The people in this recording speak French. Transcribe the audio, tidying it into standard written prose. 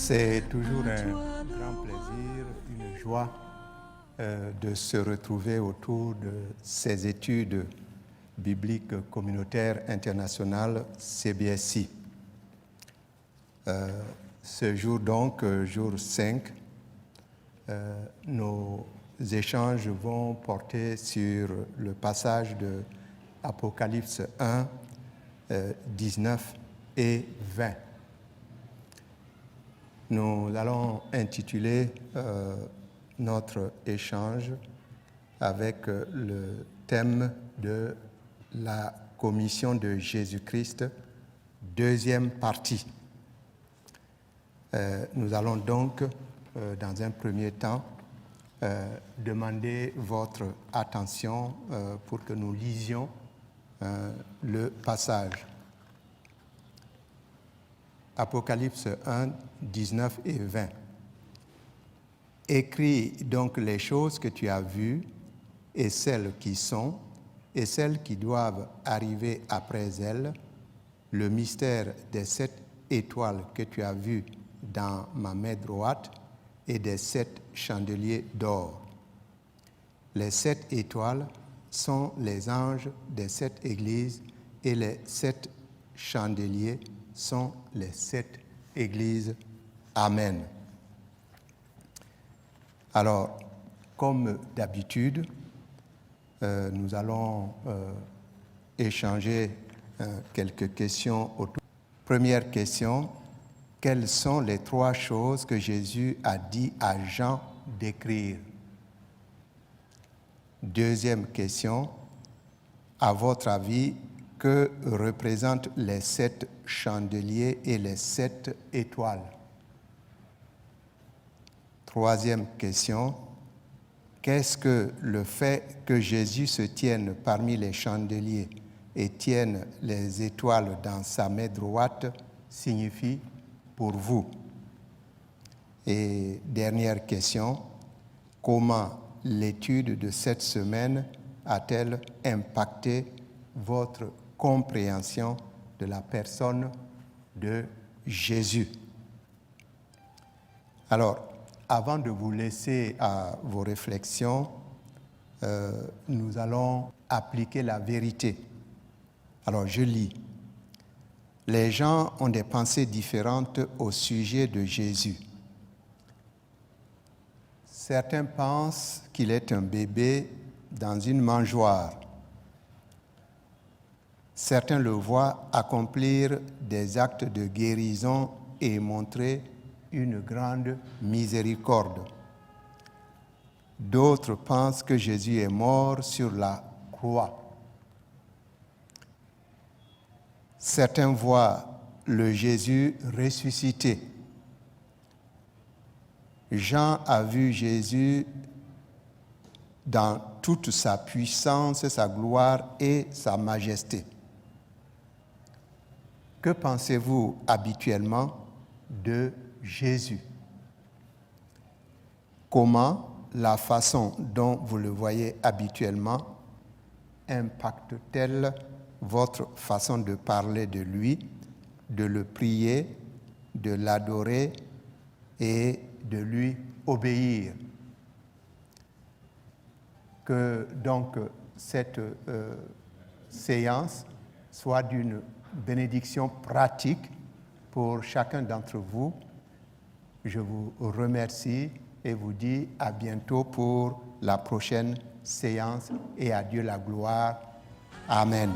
C'est toujours un grand plaisir, une joie de se retrouver autour de ces études bibliques communautaires internationales CBSI. Ce jour donc, jour 5, nos échanges vont porter sur le passage de Apocalypse 1, 19 et 20. Nous allons intituler notre échange avec le thème de la commission de Jésus-Christ, deuxième partie. Nous allons donc, dans un premier temps, demander votre attention pour que nous lisions le passage. Apocalypse 1, 19 et 20. Écris donc les choses que tu as vues, et celles qui sont, et celles qui doivent arriver après elles, le mystère des 7 étoiles que tu as vues dans ma main droite, et des 7 chandeliers d'or. Les 7 étoiles sont les anges des 7 églises, et les 7 chandeliers sont les 7 églises. Amen. Alors, comme d'habitude, nous allons échanger quelques questions autour. Première question, quelles sont les 3 choses que Jésus a dit à Jean d'écrire? Deuxième question, à votre avis, que représentent les 7 chandeliers et les 7 étoiles? Troisième question, qu'est-ce que le fait que Jésus se tienne parmi les chandeliers et tienne les étoiles dans sa main droite signifie pour vous? Et dernière question, comment l'étude de cette semaine a-t-elle impacté votre compréhension de la personne de Jésus? Alors, avant de vous laisser à vos réflexions, nous allons appliquer la vérité. Alors, je lis. Les gens ont des pensées différentes au sujet de Jésus. Certains pensent qu'il est un bébé dans une mangeoire. Certains le voient accomplir des actes de guérison et montrer une grande miséricorde. D'autres pensent que Jésus est mort sur la croix. Certains voient le Jésus ressuscité. Jean a vu Jésus dans toute sa puissance, sa gloire et sa majesté. Que pensez-vous habituellement de Jésus? Comment la façon dont vous le voyez habituellement impacte-t-elle votre façon de parler de lui, de le prier, de l'adorer et de lui obéir? Que donc cette séance soit d'une bénédiction pratique pour chacun d'entre vous. Je vous remercie et vous dis à bientôt pour la prochaine séance et à Dieu la gloire. Amen.